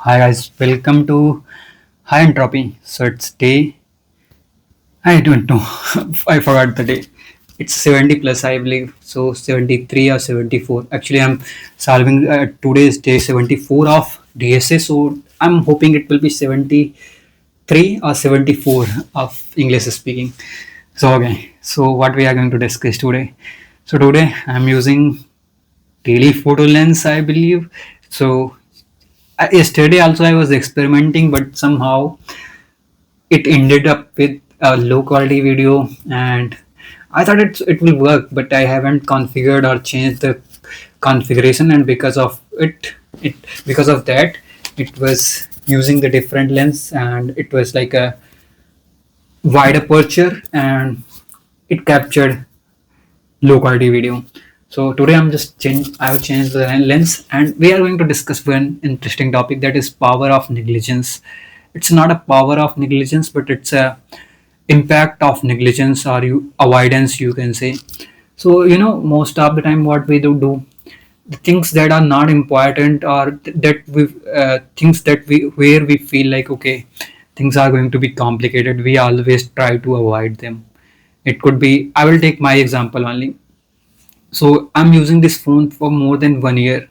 Hi guys, welcome to High Entropy. So it's day, I don't know, I forgot the day. It's 70 plus, I believe. So 73 or 74. Actually, I'm solving today's day 74 of DSA. So I'm hoping it will be 73 or 74 of English speaking. So, okay. So, what we are going to discuss today? So, today I'm using telephoto lens, I believe. So, yesterday also I was experimenting, but somehow it ended up with a low quality video, and I thought it will work, but I haven't configured or changed the configuration, and it because of that it was using the different lens, and it was like a wide aperture, and it captured low quality video. So today I have changed the lens, and we are going to discuss one interesting topic, that is power of negligence. It's not a power of negligence, but it's a impact of negligence, or you avoidance, you can say. So most of the time what we do, the things that are not important, or that we things that we where we feel like, okay, things are going to be complicated, we always try to avoid them. It could be, I will take my example only. So I'm using this phone for more than 1 year,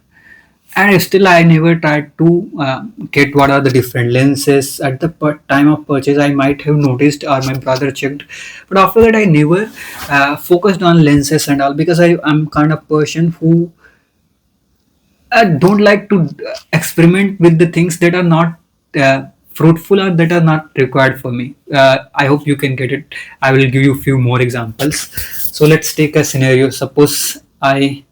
and still I never tried to get what are the different lenses. At the time of purchase, I might have noticed, or my brother checked, but after that I never focused on lenses and all, because I'm kind of person who don't like to experiment with the things that are not fruitful, or that are not required for me. I hope you can get it. I will give you a few more examples. So let's take a scenario. Suppose I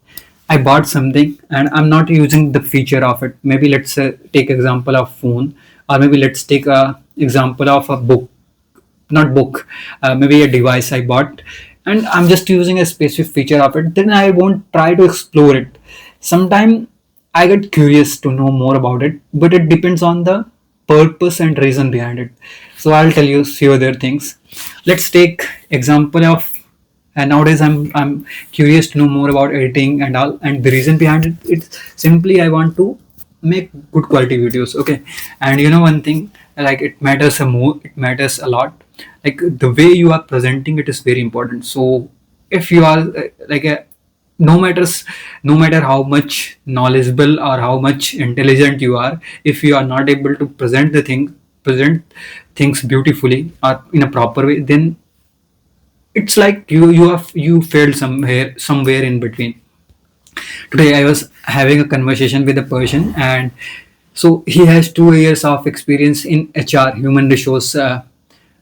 bought something and I'm not using the feature of it. Maybe let's take example of phone, or maybe let's take a example of a book, not book, maybe a device I bought, and I'm just using a specific feature of it. Then I won't try to explore it. Sometime I get curious to know more about it, but it depends on the purpose and reason behind it. So I'll tell you few other things. Let's take example of, and nowadays I'm curious to know more about editing and all, and the reason behind it, it's simply I want to make good quality videos. Okay, and one thing, like it matters a lot, like the way you are presenting it is very important. So if you are like a no matters no matter how much knowledgeable or how much intelligent you are, if you are not able to present things beautifully or in a proper way, then it's like you failed somewhere in between. Today I was having a conversation with a person, and so he has 2 years of experience in HR, human resource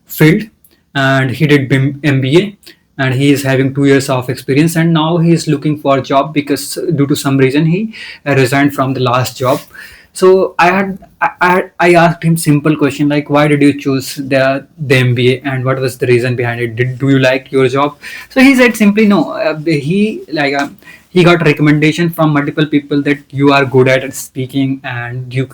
field, and he did MBA, and he is having 2 years of experience, and now he is looking for a job because due to some reason he resigned from the last job. So I asked him simple question like, why did you choose the MBA, and what was the reason behind it? Do you like your job? So he said simply no. He got recommendation from multiple people that you are good at speaking, and you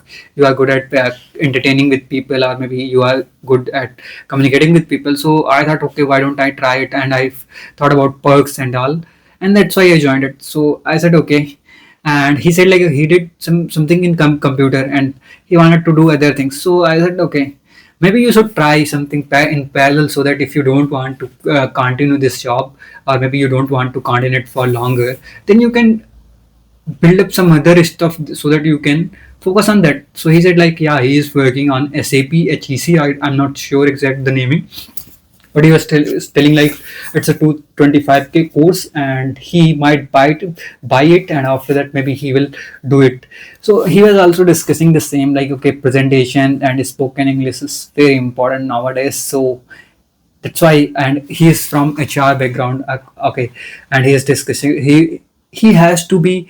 are good at entertaining with people, or maybe you are good at communicating with people. So I thought, okay, why don't I try it? And I thought about perks and all, and that's why I joined it. So I said okay, and he said like he did something in computer, and he wanted to do other things. So I said okay, maybe you should try something in parallel, so that if you don't want to continue this job, or maybe you don't want to continue it for longer, then you can build up some other stuff so that you can focus on that. So he said like, yeah, he is working on SAP HEC. I'm not sure exact the naming, but he was telling like it's a 225K course, and he might buy it, and after that maybe he will do it. So he was also discussing the same, like, okay, presentation and spoken English is very important nowadays. So that's why, and he is from HR background. Okay, and he is discussing, he has to be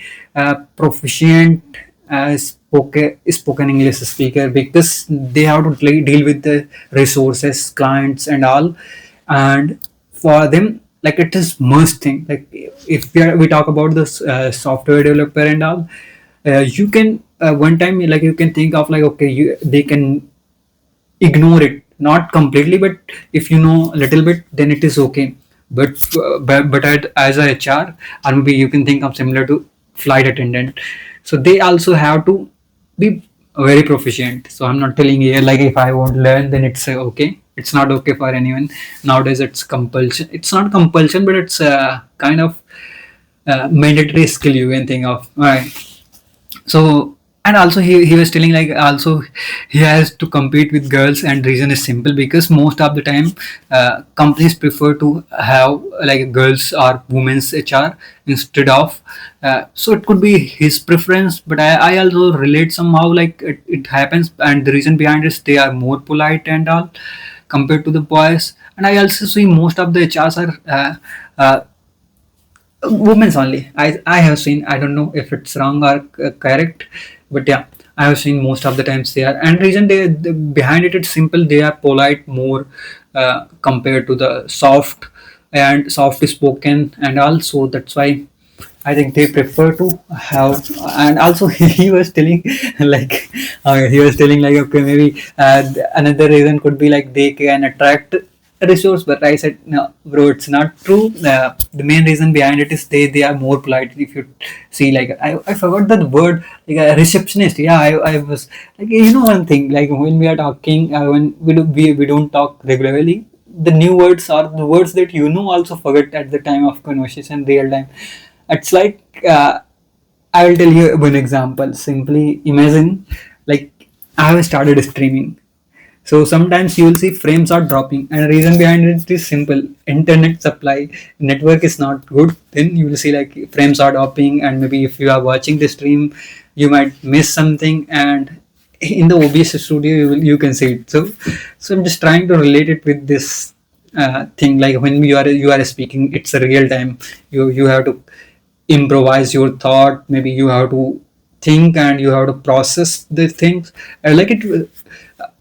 proficient as spoken English speaker, because they have to deal with the resources, clients, and all. And for them, like, it is must thing. Like, if we talk about this software developer and all, you can one time, like, you can think of like, okay, they can ignore it, not completely, but if you know a little bit, then it is okay. But as a HR, or maybe you can think of similar to flight attendant, so they also have to be very proficient. So I'm not telling you like if I won't learn, then it's okay. It's not okay for anyone nowadays. It's compulsion. It's not compulsion, but it's kind of mandatory skill you can think of. Right. So and also he was telling like also he has to compete with girls, and reason is simple because most of the time companies prefer to have like girls or women's HR instead of so it could be his preference, but I also relate somehow like it happens, and the reason behind is they are more polite and all compared to the boys. And I also see most of the HRs are uh, women's only. I have seen. I don't know if it's wrong or correct, but yeah, I have seen most of the times they are. And reason they behind it, it's simple. They are polite more compared to the soft and soft spoken, and also that's why I think they prefer to have. And also he was telling like he was telling like okay maybe another reason could be like they can attract a resource, but I said no bro, it's not true. The main reason behind it is they are more polite. If you see like I forgot that word, like a receptionist. Yeah, I was like one thing like when we are talking when we don't talk regularly, the new words or the words that also forget at the time of conversation real time. It's like I will tell you one example. Simply imagine, like I have started streaming. So sometimes you will see frames are dropping, and the reason behind it is simple. Internet supply network is not good. Then you will see like frames are dropping, and maybe if you are watching the stream, you might miss something. And in the OBS studio, you can see it. So I'm just trying to relate it with this thing. Like when you are speaking, it's a real time. You have to improvise your thought. Maybe you have to think and you have to process the things. I like it.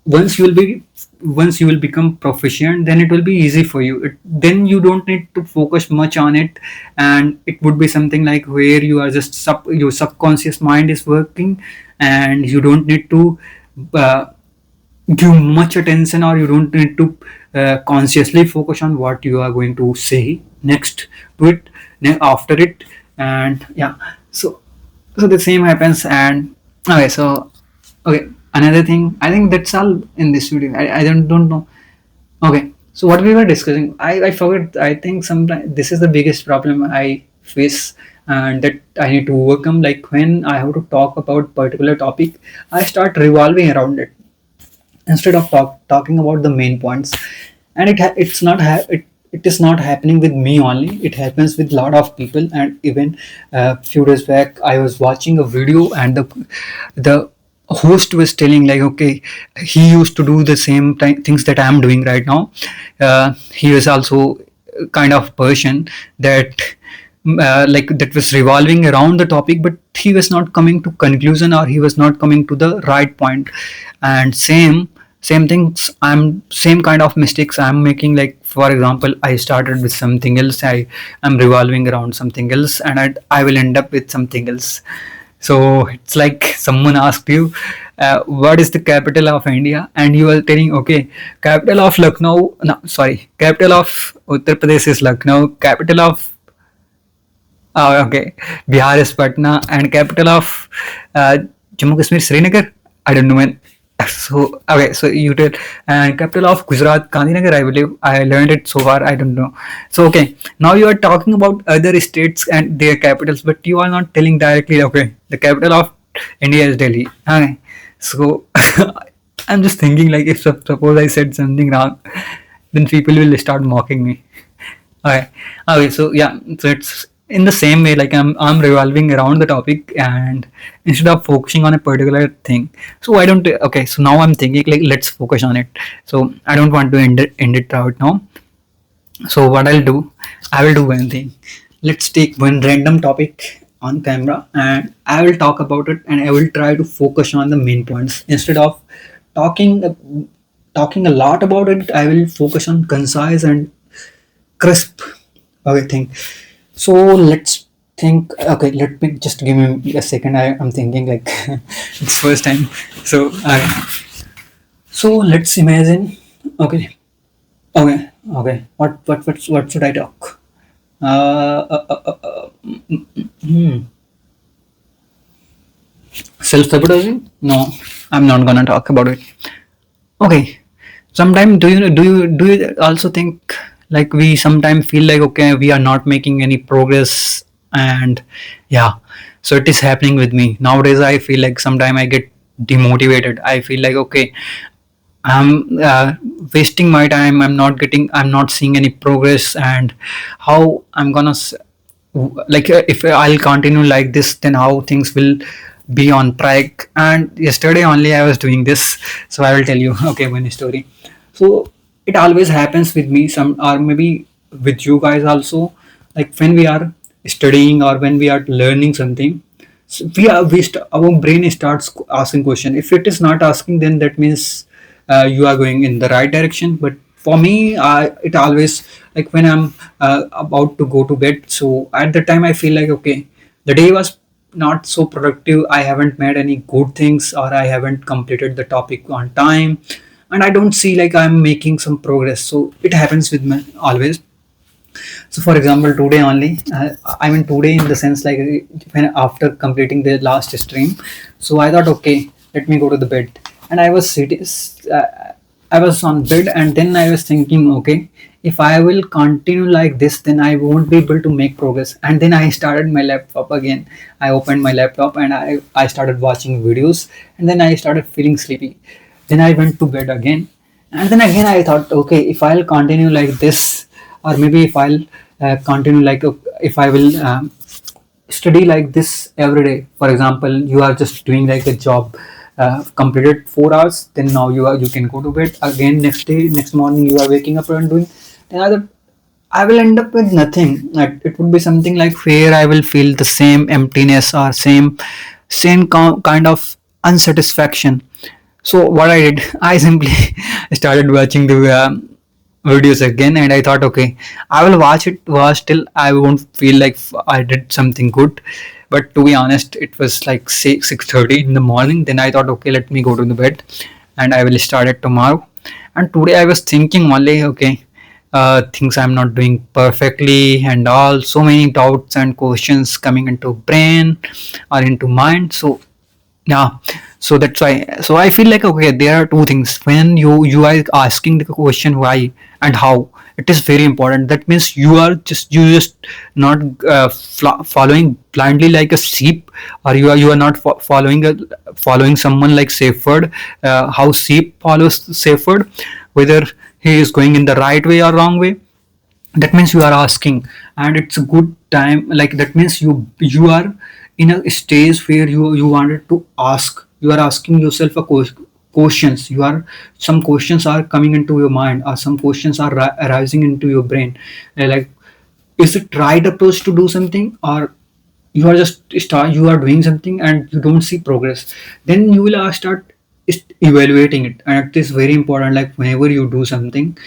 Once you will be once you will become proficient, then it will be easy for you. Then you don't need to focus much on it, and it would be something like where you are just your subconscious mind is working, and you don't need to uh, give much attention, or you don't need to consciously focus on what you are going to say next to it, after it. And yeah, so the same happens. And okay, so okay, another thing, I think that's all in this video. I don't know. Okay, so what we were discussing, I forgot. I think sometimes this is the biggest problem I face, and that I need to overcome. Like when I have to talk about particular topic, I start revolving around it instead of talking about the main points. And it is not happening with me only. It happens with a lot of people. And even a few days back I was watching a video, and the host was telling like okay, he used to do the same things that I'm doing right now. He was also kind of person that like that was revolving around the topic, but he was not coming to conclusion, or he was not coming to the right point. And same things, I'm same kind of mistakes I'm making. Like for example, I started with something else, I am revolving around something else, and I will end up with something else. So it's like someone asked you what is the capital of India, and you are telling okay, capital of Lucknow, no sorry, capital of Uttar Pradesh is Lucknow, capital of okay, Bihar is Patna, and capital of Jammu Kashmir, Srinagar. I don't know when. So okay, so you did, and capital of Gujarat, Gandhinagar. I believe I learned it so far. I don't know. So okay, now you are talking about other states and their capitals, but you are not telling directly. Okay, the capital of India is Delhi. Okay, so I'm just thinking like if suppose I said something wrong, then people will start mocking me. Okay. Okay. So yeah. So it's in the same way. Like I'm revolving around the topic, and instead of focusing on a particular thing. So why don't okay? So now I'm thinking like let's focus on it. So I don't want to end it right now. So what I'll do, I will do one thing. Let's take one random topic on camera, and I will talk about it, and I will try to focus on the main points instead of talking talking a lot about it. I will focus on concise and crisp okay thing. So let's think. Okay, let me just give me a second. I'm thinking like it's first time. So let's imagine. Okay, okay. What should I talk? Uh, uh, uh, uh, uh, mm, mm, mm. Self-sabotaging? No, I'm not gonna talk about it. Okay. Sometimes do you also think like we sometimes feel like okay we are not making any progress, and yeah, so it is happening with me nowadays. I feel like sometimes I get demotivated. I feel like okay, I'm wasting my time. I'm not seeing any progress, and how I'm gonna like if I'll continue like this, then how things will be on track. And yesterday only I was doing this, so I will tell you. Okay, one story. So it always happens with me, some or maybe with you guys also. Like when we are studying or when we are learning something, so our brain starts asking question. If it is not asking, then that means you are going in the right direction. But for me, it always like when I'm about to go to bed. So at the time, I feel like okay, the day was not so productive. I haven't made any good things, or I haven't completed the topic on time, and I don't see like I'm making some progress. So it happens with me always. So, for example, today only, I mean today in the sense like when after completing the last stream, so I thought, okay, let me go to the bed, and I was sitting, I was on bed, and then I was thinking, okay, if I will continue like this, then I won't be able to make progress. And then I started my laptop again. I opened my laptop and I started watching videos, and then I started feeling sleepy. Then I went to bed again, and then again I thought, okay, if I'll continue like this, or maybe if I'll continue like if I will study like this every day. For example, you are just doing like a job, completed 4 hours, then now you can go to bed again. Next day, next morning, you are waking up and doing. Then I will end up with nothing. Like it would be something like where I will feel the same emptiness or same kind of unsatisfaction. So what I did, I simply started watching the videos again, and I thought, okay, I will watch till I won't feel like I did something good. But to be honest, it was like 6:30 in the morning. Then I thought, okay, let me go to the bed, and I will start it tomorrow. And today I was thinking only, okay, things I'm not doing perfectly, and all so many doubts and questions coming into brain or into mind. So yeah, so that's why. So I feel like okay, there are two things. When you are asking the question why and how, it is very important. That means you just not following blindly like a sheep, or you are not following someone like Safeward. How sheep follows Safeward, whether he is going in the right way or wrong way. That means you are asking, and it's a good time. Like that means you are in a stage where you wanted to ask. You are asking yourself a questions. You are some questions are coming into your mind, or some questions are arising into your brain. Like, is it right approach to do something, or you are doing something and you don't see progress? Then you will start evaluating it, and it is very important. Like whenever you do something,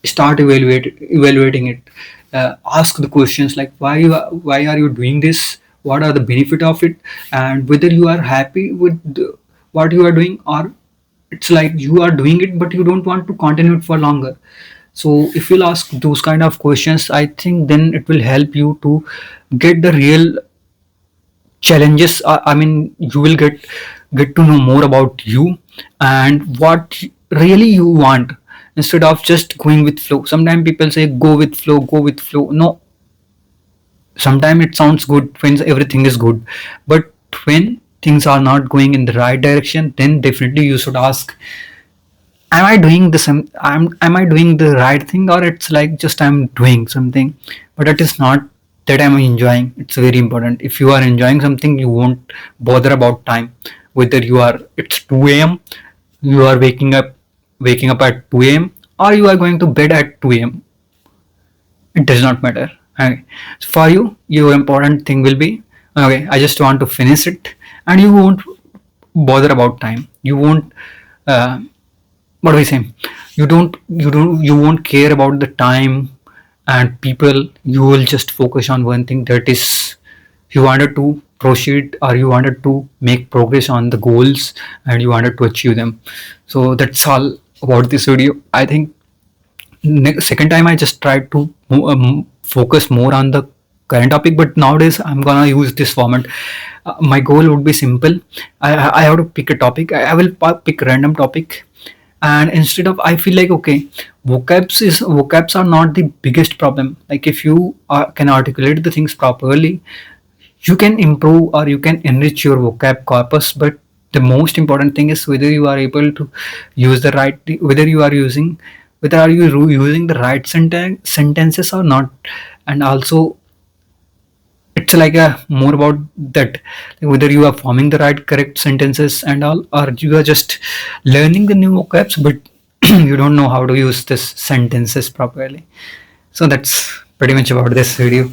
start evaluating it. Ask the questions like why are you doing this, what are the benefit of it, and whether you are happy with what you are doing, or it's like you are doing it but you don't want to continue it for longer. So if you'll ask those kind of questions, I think then it will help you to get the real challenges. I mean, you will get to know more about you and what really you want, instead of just going with flow. Sometimes people say go with flow, go with flow. No, sometimes it sounds good when everything is good, but when things are not going in the right direction, then definitely you should ask, am I doing the same, am I doing the right thing, or it's like just I'm doing something but it is not that I'm enjoying. It's very important. If you are enjoying something, you won't bother about time, whether you are it's 2 a.m, you are waking up at 2 a.m, or you are going to bed at 2 a.m. It does not matter. Okay. So for you, your important thing will be, okay, I just want to finish it, and you won't bother about time. You won't uh, what do we say, you won't care about the time and people. You will just focus on one thing, that is you wanted to proceed, or you wanted to make progress on the goals, and you wanted to achieve them. So that's all about this video. I think second time I just tried to focus more on the current topic, but nowadays I'm gonna use this format. My goal would be simple. I have to pick a topic. I will pick random topic, and instead of, I feel like, okay, vocabs are not the biggest problem. Like if you can articulate the things properly, you can improve or you can enrich your vocab corpus. But the most important thing is whether you are able to use the right, whether you are using, whether are you using the right sentences or not. And also, it's like a more about that, like whether you are forming the right correct sentences and all, or you are just learning the new vocabs, but you don't know how to use this sentences properly. So that's pretty much about this video.